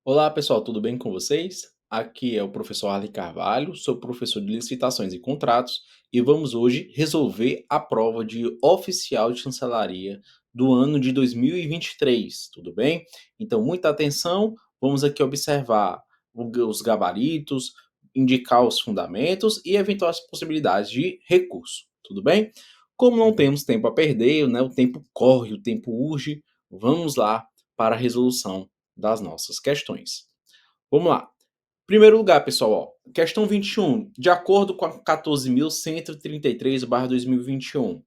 Olá pessoal, tudo bem com vocês? Aqui é o professor Arley Carvalho, sou professor de licitações e contratos e vamos hoje resolver a prova de oficial de chancelaria do ano de 2023, tudo bem? Então, muita atenção, vamos aqui observar os gabaritos, indicar os fundamentos e eventuais possibilidades de recurso, tudo bem? Como não temos tempo a perder, né, o tempo corre, o tempo urge, vamos lá para a resolução das nossas questões. Vamos lá. Primeiro lugar, pessoal, ó, questão 21. De acordo com a 14.133/2021.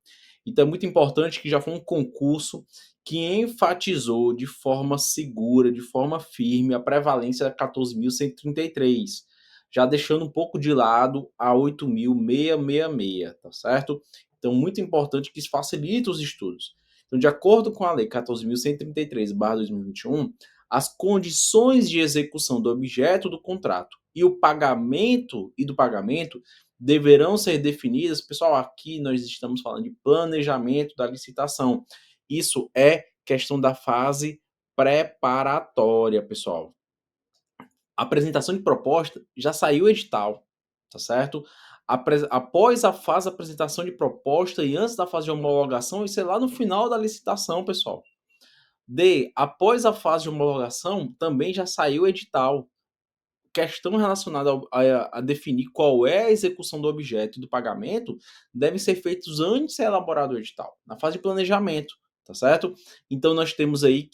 Então é muito importante que já foi um concurso que enfatizou de forma segura, de forma firme, a prevalência da 14.133, já deixando um pouco de lado a 8.666, tá certo? Então, muito importante que isso facilite os estudos. Então, de acordo com a Lei 14.133/2021, as condições de execução do objeto do contrato e o pagamento do pagamento deverão ser definidas. Pessoal, aqui nós estamos falando de planejamento da licitação. Isso é questão da fase preparatória, pessoal. A apresentação de proposta já saiu o edital, tá certo? Após a fase de apresentação de proposta e antes da fase de homologação, isso é lá no final da licitação, pessoal. Após a fase de homologação, também já saiu o edital. Questão relacionada a definir qual é a execução do objeto e do pagamento devem ser feitos antes de ser elaborado o edital, na fase de planejamento, tá certo? Então nós temos aí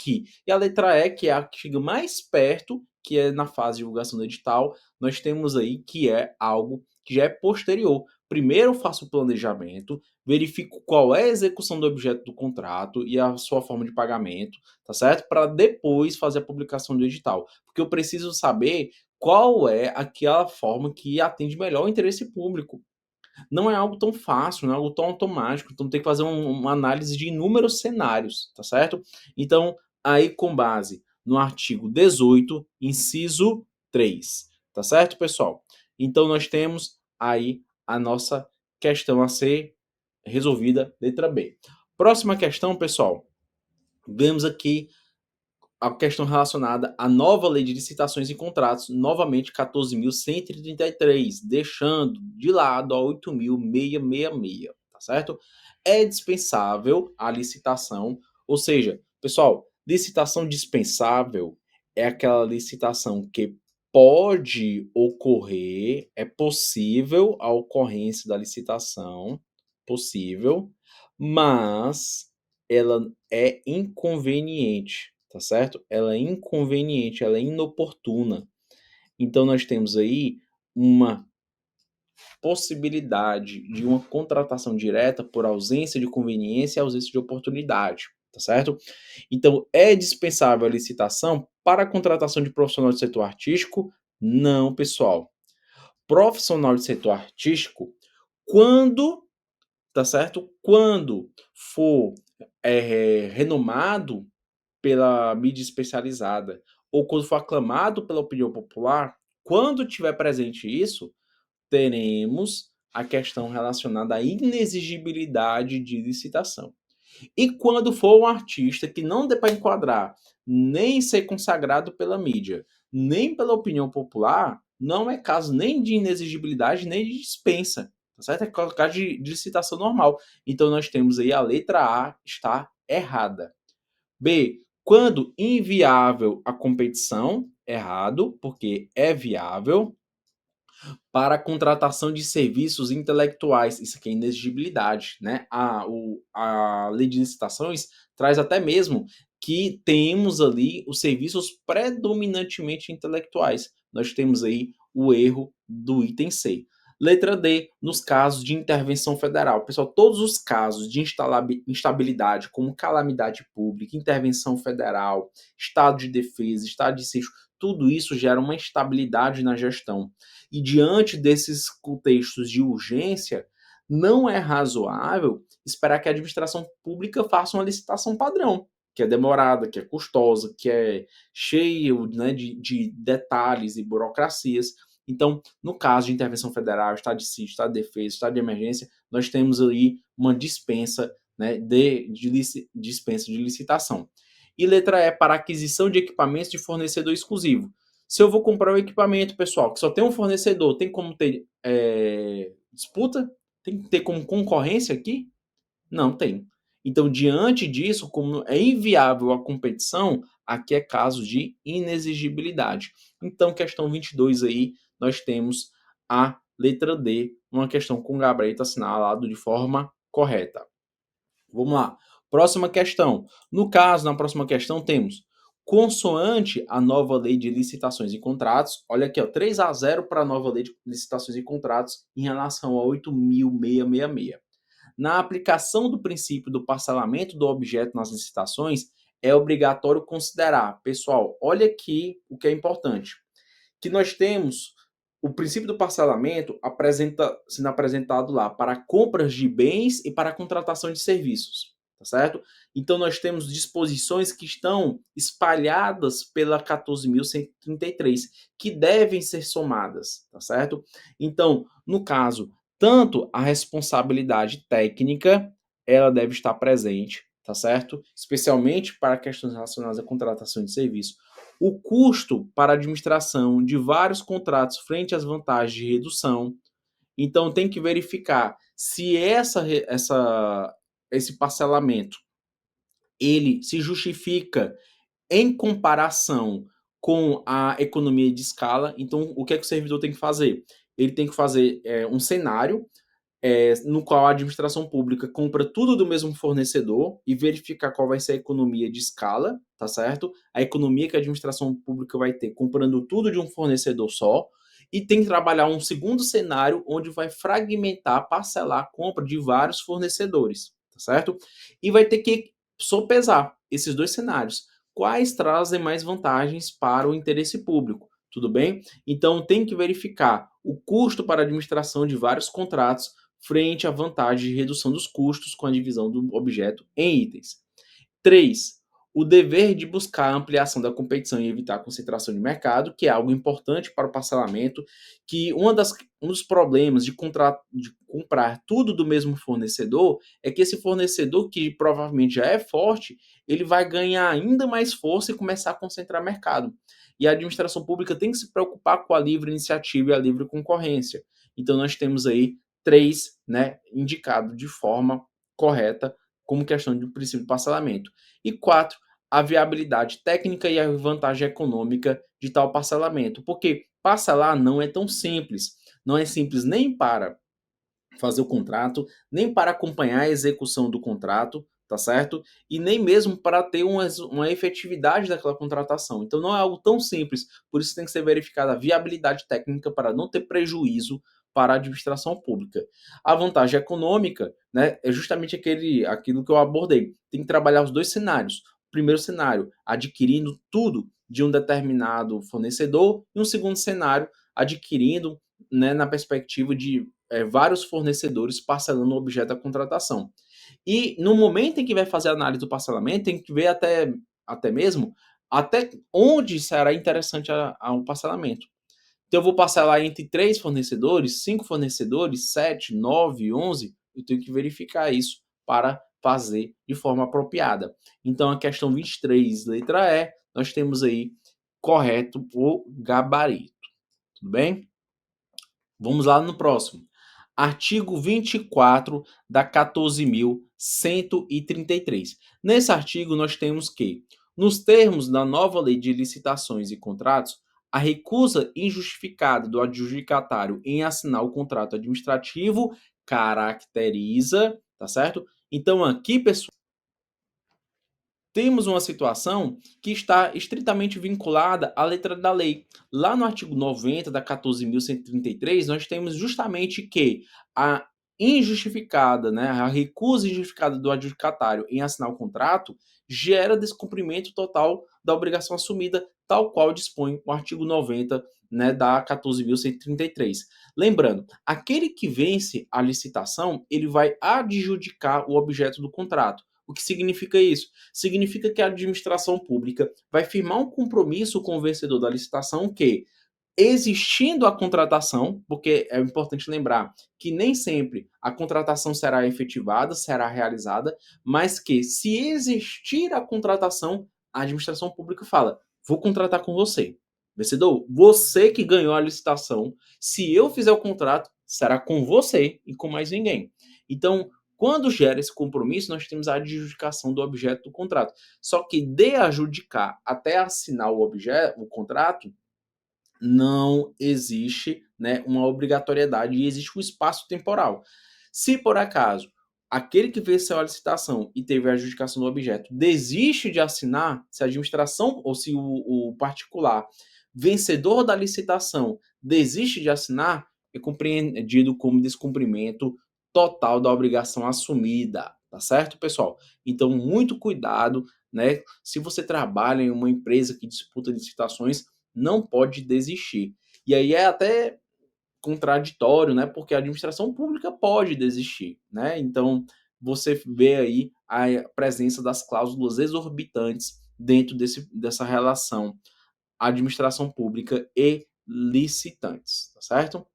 e a letra E, que é a que chega mais perto, que é na fase de divulgação do edital, nós temos aí que é algo que já é posterior. Primeiro eu faço o planejamento, verifico qual é a execução do objeto do contrato e a sua forma de pagamento, tá certo? Para depois fazer a publicação do edital. Porque eu preciso saber qual é aquela forma que atende melhor o interesse público. Não é algo tão fácil, não é algo tão automático, então tem que fazer uma análise de inúmeros cenários, tá certo? Então, aí com base no artigo 18, inciso 3, tá certo, pessoal? Então, nós temos aí a nossa questão a ser resolvida, letra B. Próxima questão, pessoal, vemos aqui a questão relacionada à nova lei de licitações e contratos, novamente 14.133, deixando de lado a 8.666, tá certo? É dispensável a licitação, ou seja, pessoal, licitação dispensável é aquela licitação que pode ocorrer, é possível a ocorrência da licitação, possível, mas ela é inconveniente, tá certo? Ela é inconveniente, ela é inoportuna. Então nós temos aí uma possibilidade de uma contratação direta por ausência de conveniência e ausência de oportunidade, tá certo? Então é dispensável a licitação para a contratação de profissional do setor artístico? Não, pessoal. Profissional do setor artístico, quando, tá certo? Quando for renomado pela mídia especializada ou quando for aclamado pela opinião popular, quando tiver presente isso, teremos a questão relacionada à inexigibilidade de licitação. E quando for um artista que não dê para enquadrar, nem ser consagrado pela mídia, nem pela opinião popular, não é caso nem de inexigibilidade, nem de dispensa. Tá certo? É caso de licitação normal. Então nós temos aí a letra A está errada. B, quando inviável a competição, errado, porque é viável. Para a contratação de serviços intelectuais, isso aqui é inexigibilidade, né? A lei de licitações traz até mesmo que temos ali os serviços predominantemente intelectuais. Nós temos aí o erro do item C. Letra D, nos casos de intervenção federal. Pessoal, todos os casos de instabilidade, como calamidade pública, intervenção federal, estado de defesa, estado de sítio, tudo isso gera uma instabilidade na gestão. E diante desses contextos de urgência, não é razoável esperar que a administração pública faça uma licitação padrão, que é demorada, que é custosa, que é cheio, né, de detalhes e burocracias. Então, no caso de intervenção federal, estado de sítio, estado de defesa, estado de emergência, nós temos ali uma dispensa, né, dispensa de licitação. E letra E, para aquisição de equipamentos de fornecedor exclusivo. Se eu vou comprar um equipamento, pessoal, que só tem um fornecedor, tem como ter disputa? Tem que ter como concorrência aqui? Não tem. Então, diante disso, como é inviável a competição, aqui é caso de inexigibilidade. Então, questão 22 aí, nós temos a letra D, uma questão com gabarito assinalado de forma correta. Vamos lá. Próxima questão. No caso, na próxima questão, temos consoante a nova lei de licitações e contratos, olha aqui, ó, 3-0 para a nova lei de licitações e contratos em relação a 8.666. Na aplicação do princípio do parcelamento do objeto nas licitações, é obrigatório considerar, pessoal, olha aqui o que é importante, que nós temos o princípio do parcelamento sendo apresentado lá para compras de bens e para contratação de serviços, tá certo? Então nós temos disposições que estão espalhadas pela 14.133, que devem ser somadas, tá certo? Então, no caso, tanto a responsabilidade técnica, ela deve estar presente, tá certo? Especialmente para questões relacionadas à contratação de serviço. O custo para a administração de vários contratos frente às vantagens de redução. Então, tem que verificar se esse parcelamento ele se justifica em comparação com a economia de escala. Então, o que é que o servidor tem que fazer? Ele tem que fazer um cenário no qual a administração pública compra tudo do mesmo fornecedor e verificar qual vai ser a economia de escala, tá certo? A economia que a administração pública vai ter comprando tudo de um fornecedor só. E tem que trabalhar um segundo cenário onde vai fragmentar, parcelar a compra de vários fornecedores, tá certo? E vai ter que sopesar esses dois cenários. Quais trazem mais vantagens para o interesse público? Tudo bem? Então tem que verificar o custo para a administração de vários contratos frente à vantagem de redução dos custos com a divisão do objeto em itens. 3. O dever de buscar a ampliação da competição e evitar a concentração de mercado, que é algo importante para o parcelamento, que um dos problemas de comprar tudo do mesmo fornecedor é que esse fornecedor, que provavelmente já é forte, ele vai ganhar ainda mais força e começar a concentrar mercado. E a administração pública tem que se preocupar com a livre iniciativa e a livre concorrência. Então nós temos aí 3, né, indicado de forma correta como questão do princípio do parcelamento. E 4, a viabilidade técnica e a vantagem econômica de tal parcelamento. Porque parcelar não é tão simples. Não é simples nem para fazer o contrato, nem para acompanhar a execução do contrato, tá certo? E nem mesmo para ter uma efetividade daquela contratação. Então não é algo tão simples, por isso tem que ser verificada a viabilidade técnica para não ter prejuízo para a administração pública. A vantagem econômica, né, é justamente aquilo que eu abordei. Tem que trabalhar os dois cenários. O primeiro cenário, adquirindo tudo de um determinado fornecedor, e um segundo cenário, adquirindo, né, na perspectiva de vários fornecedores parcelando o objeto da contratação. E no momento em que vai fazer a análise do parcelamento, tem que ver até mesmo até onde será interessante o parcelamento. Então, eu vou parcelar entre 3 fornecedores, 5 fornecedores, 7, 9, 11. Eu tenho que verificar isso para fazer de forma apropriada. Então, a questão 23, letra E, nós temos aí correto o gabarito. Tudo bem? Vamos lá no próximo. Artigo 24 da 14.133. Nesse artigo, nós temos que, nos termos da nova lei de licitações e contratos, a recusa injustificada do adjudicatário em assinar o contrato administrativo caracteriza, tá certo? Então, aqui, pessoal, temos uma situação que está estritamente vinculada à letra da lei. Lá no artigo 90 da 14.133, nós temos justamente que a injustificada, né, a recusa injustificada do adjudicatário em assinar o contrato gera descumprimento total da obrigação assumida, tal qual dispõe o artigo 90, né, da 14.133. Lembrando, aquele que vence a licitação, ele vai adjudicar o objeto do contrato. O que significa isso? Significa que a administração pública vai firmar um compromisso com o vencedor da licitação que, existindo a contratação, porque é importante lembrar que nem sempre a contratação será efetivada, será realizada, mas que, se existir a contratação, a administração pública fala: vou contratar com você. Vencedor, você que ganhou a licitação, se eu fizer o contrato, será com você e com mais ninguém. Então, quando gera esse compromisso, nós temos a adjudicação do objeto do contrato. Só que de adjudicar até assinar o contrato, não existe, né, uma obrigatoriedade e existe um espaço temporal. Se por acaso aquele que venceu a licitação e teve a adjudicação do objeto desiste de assinar, se a administração ou se o particular vencedor da licitação desiste de assinar, é compreendido como descumprimento total da obrigação assumida, tá certo, pessoal? Então, muito cuidado, né? Se você trabalha em uma empresa que disputa licitações, não pode desistir. E aí é até contraditório, né? Porque a administração pública pode desistir, né? Então, você vê aí a presença das cláusulas exorbitantes dentro dessa relação administração pública e licitantes, tá certo?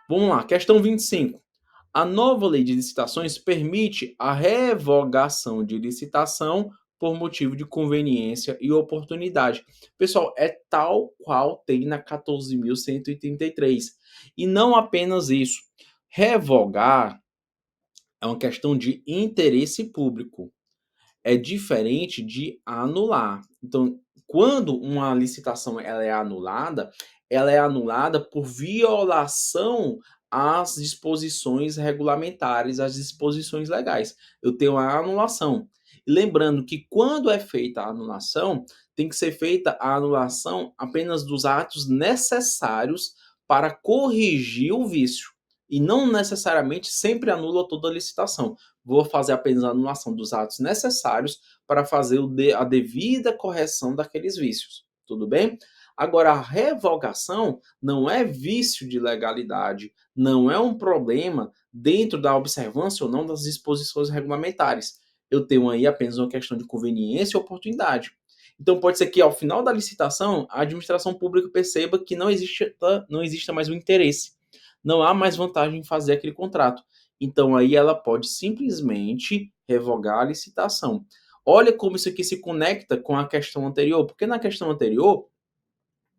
Vamos lá, questão 25. A nova lei de licitações permite a revogação de licitação por motivo de conveniência e oportunidade. Pessoal, é tal qual tem na 14.133. E não apenas isso. Revogar é uma questão de interesse público. É diferente de anular. Então, quando uma licitação ela é anulada por violação às disposições regulamentares, às disposições legais. Eu tenho a anulação. E lembrando que quando é feita a anulação, tem que ser feita a anulação apenas dos atos necessários para corrigir o vício. E não necessariamente sempre anula toda a licitação. Vou fazer apenas a anulação dos atos necessários para fazer a devida correção daqueles vícios. Tudo bem? Agora, a revogação não é vício de legalidade, não é um problema dentro da observância ou não das disposições regulamentares. Eu tenho aí apenas uma questão de conveniência e oportunidade. Então, pode ser que ao final da licitação, a administração pública perceba que não exista mais o interesse. Não há mais vantagem em fazer aquele contrato. Então, aí ela pode simplesmente revogar a licitação. Olha como isso aqui se conecta com a questão anterior, porque na questão anterior,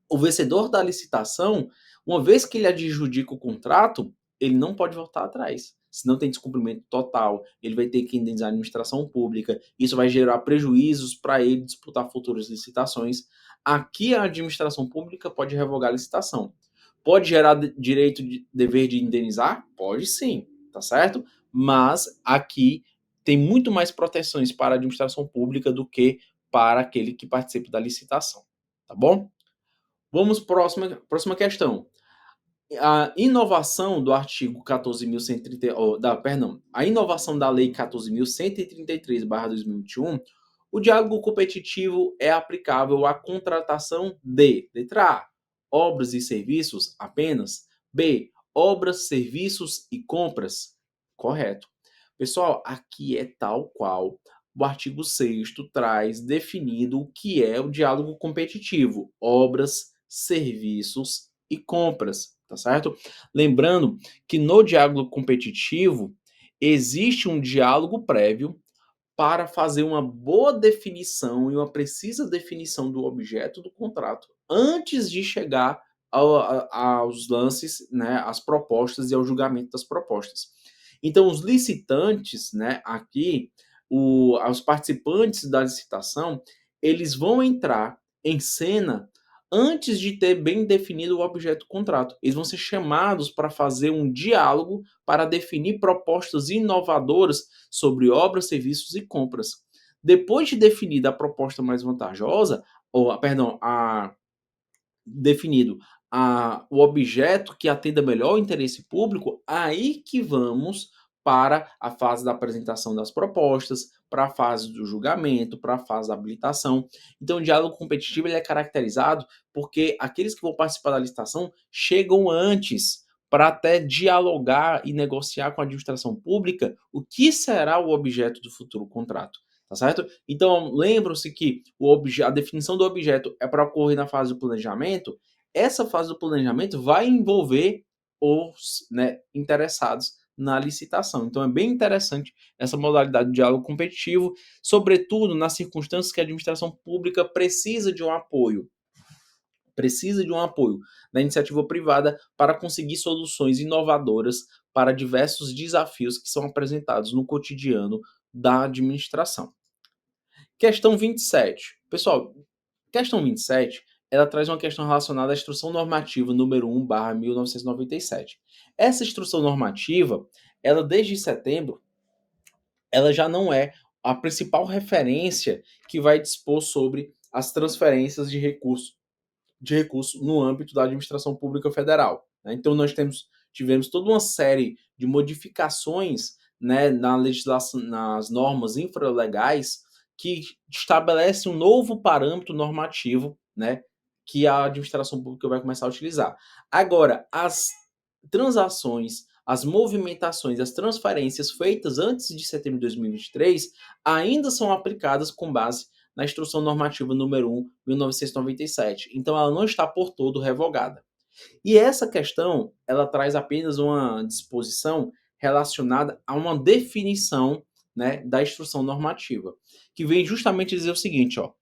o vencedor da licitação, uma vez que ele adjudica o contrato, ele não pode voltar atrás. Se não tem descumprimento total, ele vai ter que indenizar a administração pública. Isso vai gerar prejuízos para ele disputar futuras licitações. Aqui a administração pública pode revogar a licitação. Pode gerar direito de dever de indenizar? Pode sim, tá certo? Mas aqui tem muito mais proteções para a administração pública do que para aquele que participa da licitação, tá bom? Vamos próxima questão. A inovação do artigo 14.130, perdão, a inovação da lei 14.133/2021, o diálogo competitivo é aplicável à contratação de, letra A, obras e serviços apenas, B, obras, serviços e compras. Correto. Pessoal, aqui é tal qual o artigo 6º traz definido o que é o diálogo competitivo, obras, serviços e compras, tá certo? Lembrando que no diálogo competitivo existe um diálogo prévio para fazer uma boa definição e uma precisa definição do objeto do contrato antes de chegar aos lances, né, às propostas e ao julgamento das propostas. Então, os licitantes, né, aqui, os participantes da licitação, eles vão entrar em cena antes de ter bem definido o objeto do contrato. Eles vão ser chamados para fazer um diálogo para definir propostas inovadoras sobre obras, serviços e compras. Depois de definida a proposta mais vantajosa, definido o objeto que atenda melhor o interesse público, aí que vamos para a fase da apresentação das propostas, para a fase do julgamento, para a fase da habilitação. Então, o diálogo competitivo ele é caracterizado porque aqueles que vão participar da licitação chegam antes para até dialogar e negociar com a administração pública o que será o objeto do futuro contrato. Tá certo? Então, lembram-se que a definição do objeto é para ocorrer na fase do planejamento. Essa fase do planejamento vai envolver os, né, interessados na licitação. Então é bem interessante essa modalidade de diálogo competitivo, sobretudo nas circunstâncias que a administração pública precisa de um apoio da iniciativa privada para conseguir soluções inovadoras para diversos desafios que são apresentados no cotidiano da administração. Questão 27. Pessoal, questão 27, ela traz uma questão relacionada à Instrução Normativa número 1/1997. Essa instrução normativa, ela desde setembro, ela já não é a principal referência que vai dispor sobre as transferências de recursos no âmbito da administração pública federal. Né? Então, tivemos toda uma série de modificações, né, na legislação, nas normas infralegais, que estabelece um novo parâmetro normativo, né, que a administração pública vai começar a utilizar. Agora, as transações, as movimentações, as transferências feitas antes de setembro de 2023 ainda são aplicadas com base na Instrução Normativa número 1/1997. Então, ela não está por todo revogada. E essa questão, ela traz apenas uma disposição relacionada a uma definição, né, da instrução normativa, que vem justamente dizer o seguinte, ó: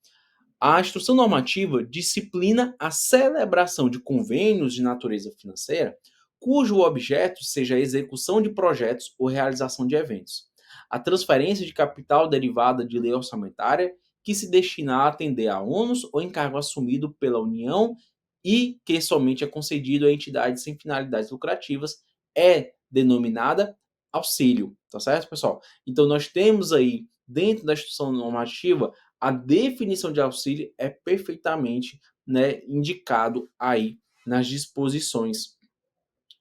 a instrução normativa disciplina a celebração de convênios de natureza financeira cujo objeto seja a execução de projetos ou realização de eventos. A transferência de capital derivada de lei orçamentária que se destina a atender a ônus ou encargo assumido pela União e que somente é concedido a entidades sem finalidades lucrativas é denominada auxílio, tá certo, pessoal? Então nós temos aí dentro da instrução normativa a definição de auxílio é perfeitamente, né, indicado aí nas disposições,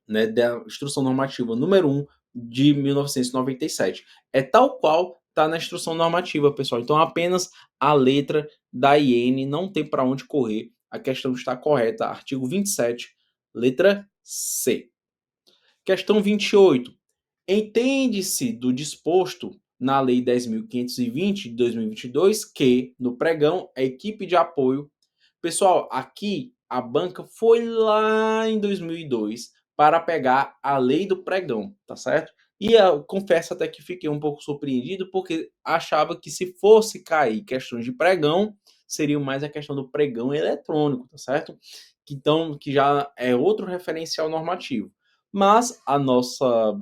né, da Instrução Normativa número 1 de 1997. É tal qual está na Instrução Normativa, pessoal. Então, apenas a letra da IN não tem para onde correr. A questão está correta. Artigo 27, letra C. Questão 28. Entende-se do disposto na Lei 10.520 de 2022 que, no pregão, a equipe de apoio. Pessoal, aqui a banca foi lá em 2002 para pegar a lei do pregão, tá certo? E eu confesso até que fiquei um pouco surpreendido porque achava que se fosse cair questões de pregão, seria mais a questão do pregão eletrônico, tá certo? Então, que já é outro referencial normativo. Mas a nossa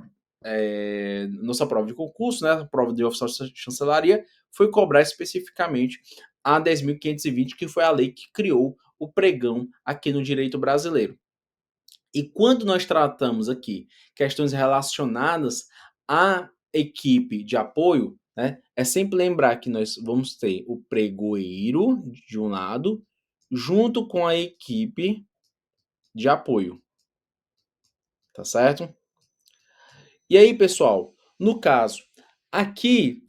prova de concurso, né, a prova de oficial de chancelaria, foi cobrar especificamente a 10.520, que foi a lei que criou o pregão aqui no direito brasileiro. E quando nós tratamos aqui questões relacionadas à equipe de apoio, né, é sempre lembrar que nós vamos ter o pregoeiro de um lado, junto com a equipe de apoio, tá certo? E aí, pessoal, no caso, aqui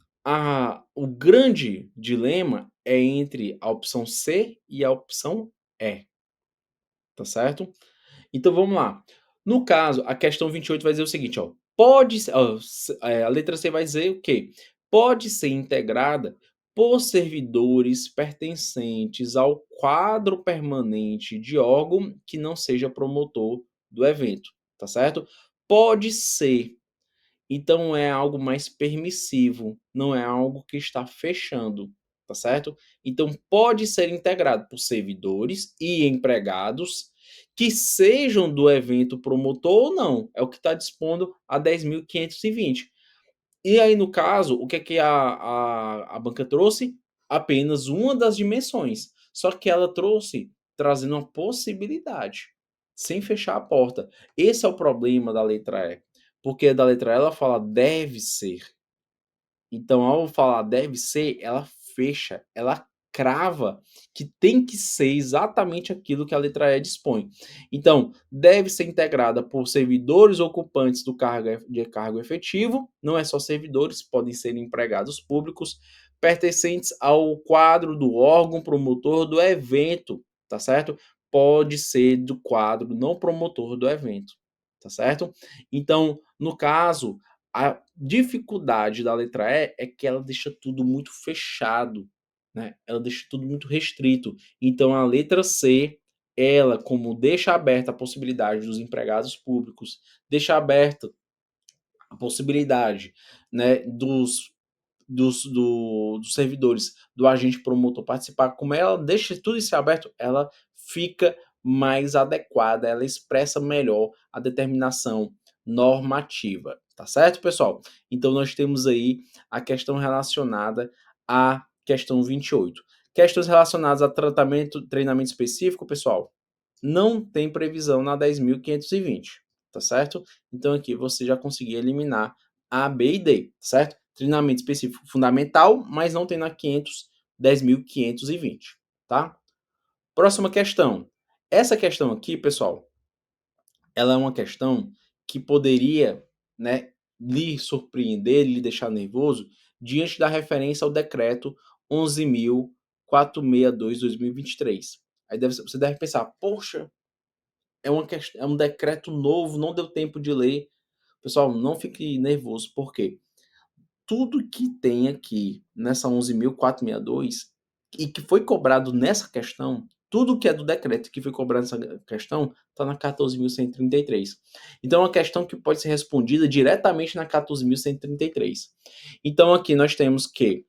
o grande dilema é entre a opção C e a opção E, tá certo? Então vamos lá. No caso, a questão 28 vai dizer o seguinte, ó: a letra C vai dizer o quê? Pode ser integrada por servidores pertencentes ao quadro permanente de órgão que não seja promotor do evento, tá certo? Pode ser. Então é algo mais permissivo, não é algo que está fechando, tá certo? Então pode ser integrado por servidores e empregados que sejam do evento promotor ou não. É o que está dispondo a 10.520. E aí, no caso, o que é que a banca trouxe? Apenas uma das dimensões. Só que ela trouxe trazendo uma possibilidade, sem fechar a porta. Esse é o problema da letra E. Porque da letra E ela fala deve ser. Então, ao falar deve ser, ela fecha, ela crava que tem que ser exatamente aquilo que a letra E dispõe. Então, deve ser integrada por servidores ocupantes do cargo efetivo, não é só servidores, podem ser empregados públicos, pertencentes ao quadro do órgão promotor do evento, tá certo? Pode ser do quadro não promotor do evento, tá certo? Então, no caso, a dificuldade da letra E é que ela deixa tudo muito fechado, né? Ela deixa tudo muito restrito. Então a letra C, ela como deixa aberta a possibilidade dos empregados públicos, deixa aberta a possibilidade, né, dos servidores do agente promotor participar, como ela deixa tudo isso aberto, ela fica mais adequada, ela expressa melhor a determinação normativa, tá certo, pessoal? Então nós temos aí a questão relacionada à questão 28. Questões relacionadas a tratamento, treinamento específico, pessoal, não tem previsão na 10.520, tá certo? Então aqui você já conseguiu eliminar A, B e D, certo? Treinamento específico fundamental, mas não tem na 10.520, tá? Próxima questão. Essa questão aqui, pessoal, ela é uma questão que poderia, né, lhe surpreender, lhe deixar nervoso, diante da referência ao decreto 11.462/2023. Aí você deve pensar, poxa, é um decreto novo, não deu tempo de ler. Pessoal, não fique nervoso, por quê? Tudo que tem aqui nessa 11.462 e que foi cobrado nessa questão, tudo que é do decreto que foi cobrado nessa questão, está na 14.133. Então, é uma questão que pode ser respondida diretamente na 14.133. Então, aqui nós temos que,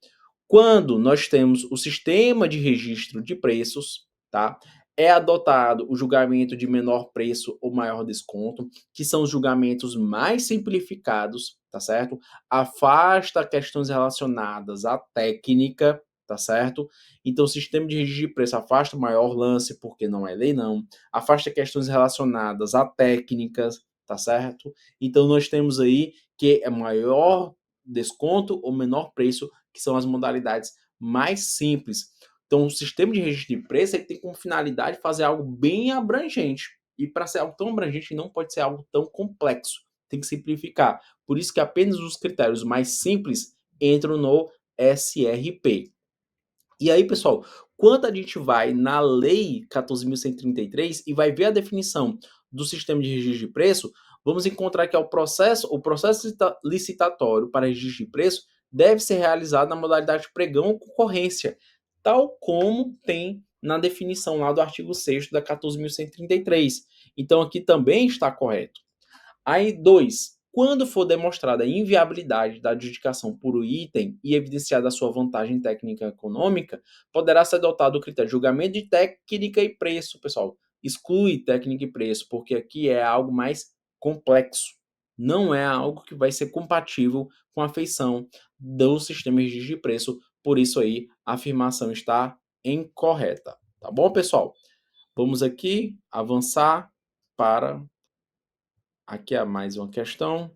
quando nós temos o sistema de registro de preços, tá? É adotado o julgamento de menor preço ou maior desconto, que são os julgamentos mais simplificados, tá certo? Afasta questões relacionadas à técnica, tá certo? Então, o sistema de registro de preço afasta o maior lance, porque não é lei, não. Afasta questões relacionadas a técnicas, tá certo? Então, nós temos aí que é maior desconto ou menor preço, que são as modalidades mais simples. Então, o sistema de registro de preço ele tem como finalidade fazer algo bem abrangente. E para ser algo tão abrangente, não pode ser algo tão complexo. Tem que simplificar. Por isso que apenas os critérios mais simples entram no SRP. E aí, pessoal, quando a gente vai na Lei 14.133 e vai ver a definição do sistema de registro de preço, vamos encontrar que o processo licitatório para registro de preço deve ser realizado na modalidade pregão ou concorrência, tal como tem na definição lá do artigo 6º da 14.133. Então, aqui também está correto. Aí, 2. Quando for demonstrada a inviabilidade da adjudicação por item e evidenciada a sua vantagem técnica e econômica, poderá ser adotado o critério de julgamento de técnica e preço, pessoal. Exclui técnica e preço, porque aqui é algo mais complexo. Não é algo que vai ser compatível com a feição do sistema de registro de preço. Por isso aí, a afirmação está incorreta. Tá bom, pessoal? Vamos aqui avançar para aqui há mais uma questão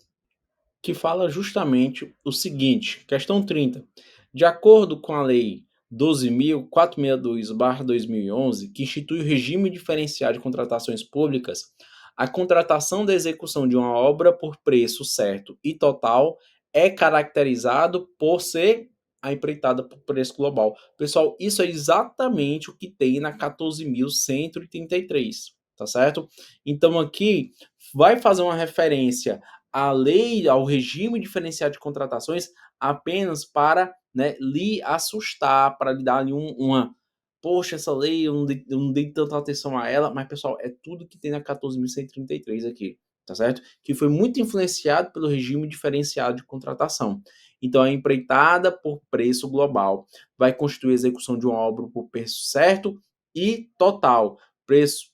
que fala justamente o seguinte, questão 30. De acordo com a Lei 12.462/2011, que institui o regime diferenciado de contratações públicas, a contratação da execução de uma obra por preço certo e total é caracterizado por ser a empreitada por preço global. Pessoal, isso é exatamente o que tem na 14.133, tá certo? Então aqui vai fazer uma referência a lei, ao regime diferenciado de contratações, apenas para, né, lhe assustar, para lhe dar ali uma. Poxa, essa lei eu não dei tanta atenção a ela, mas pessoal, é tudo que tem na 14.133 aqui, tá certo? Que foi muito influenciado pelo regime diferenciado de contratação. Então, a empreitada por preço global vai constituir a execução de uma obra por preço certo e total. Preço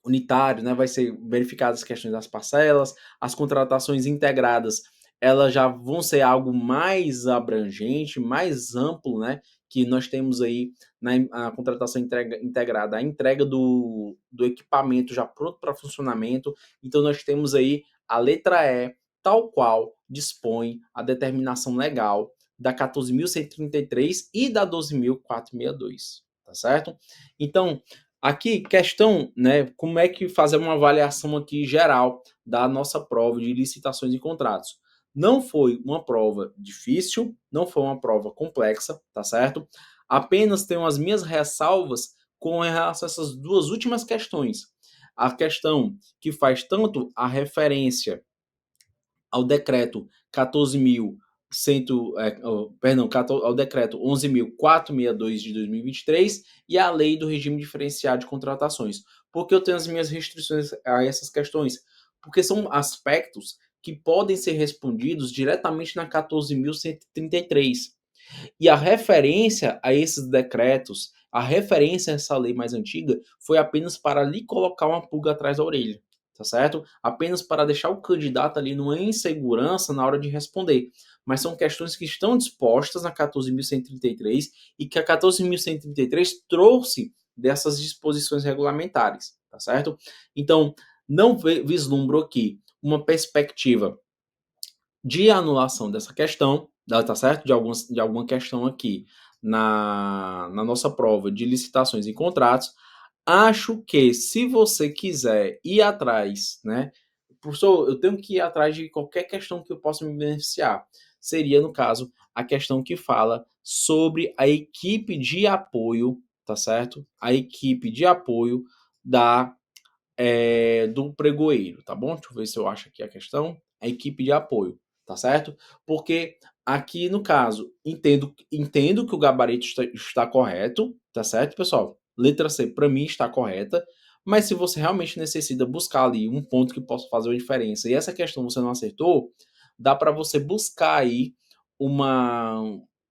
unitário, né? Vai ser verificadas as questões das parcelas, as contratações integradas, elas já vão ser algo mais abrangente, mais amplo, né? Que nós temos aí na contratação integrada, a entrega do equipamento já pronto para funcionamento. Então, nós temos aí a letra E, tal qual dispõe a determinação legal da 14.133 e da 12.462, tá certo? Então, aqui, questão, né? Como é que fazer uma avaliação aqui geral da nossa prova de licitações e contratos? Não foi uma prova difícil, não foi uma prova complexa, tá certo? Apenas tenho as minhas ressalvas com relação a essas duas últimas questões. A questão que faz tanto a referência ao decreto 14.100, ao decreto 11.462 de 2023 e à lei do regime diferenciado de contratações. Por que eu tenho as minhas restrições a essas questões? Porque são aspectos que podem ser respondidos diretamente na 14.133. E a referência a esses decretos, a referência a essa lei mais antiga, foi apenas para lhe colocar uma pulga atrás da orelha, tá certo? Apenas para deixar o candidato ali numa insegurança na hora de responder. Mas são questões que estão dispostas na 14.133 e que a 14.133 trouxe dessas disposições regulamentares, tá certo? Então, não vislumbro aqui uma perspectiva de anulação dessa questão, tá certo? De alguma questão aqui na nossa prova de licitações e contratos. Acho que se você quiser ir atrás, né? Professor, eu tenho que ir atrás de qualquer questão que eu possa me beneficiar. Seria, no caso, a questão que fala sobre a equipe de apoio, tá certo? A equipe de apoio do pregoeiro, tá bom? Deixa eu ver se eu acho aqui a questão. A equipe de apoio, tá certo? Porque aqui, no caso, entendo que o gabarito está correto, tá certo, pessoal? Letra C, para mim, está correta. Mas se você realmente necessita buscar ali um ponto que possa fazer uma diferença e essa questão você não acertou, dá para você buscar aí uma,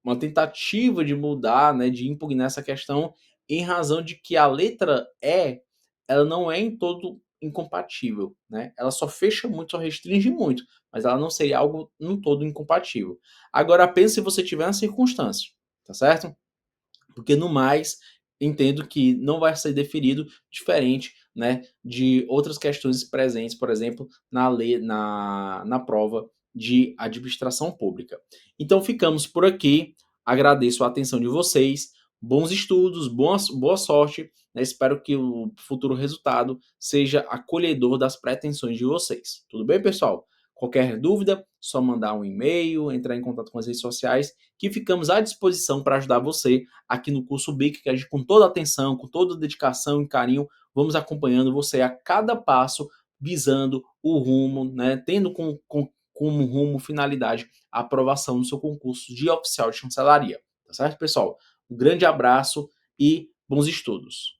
uma tentativa de mudar, né, de impugnar essa questão em razão de que a letra E ela não é em todo incompatível, né? Ela só fecha muito, só restringe muito, mas ela não seria algo no todo incompatível. Agora, apenas se você tiver uma circunstância, tá certo? Porque no mais, entendo que não vai ser definido diferente, né, de outras questões presentes, por exemplo, na lei, na prova de administração pública. Então ficamos por aqui. Agradeço a atenção de vocês. Bons estudos, boa sorte. Né? Espero que o futuro resultado seja acolhedor das pretensões de vocês. Tudo bem, pessoal? Qualquer dúvida, só mandar um e-mail, entrar em contato com as redes sociais, que ficamos à disposição para ajudar você aqui no curso BIC, que a gente, com toda atenção, com toda dedicação e carinho, vamos acompanhando você a cada passo, visando o rumo, né, tendo como rumo, finalidade, a aprovação do seu concurso de oficial de chancelaria. Tá certo, pessoal? Um grande abraço e bons estudos.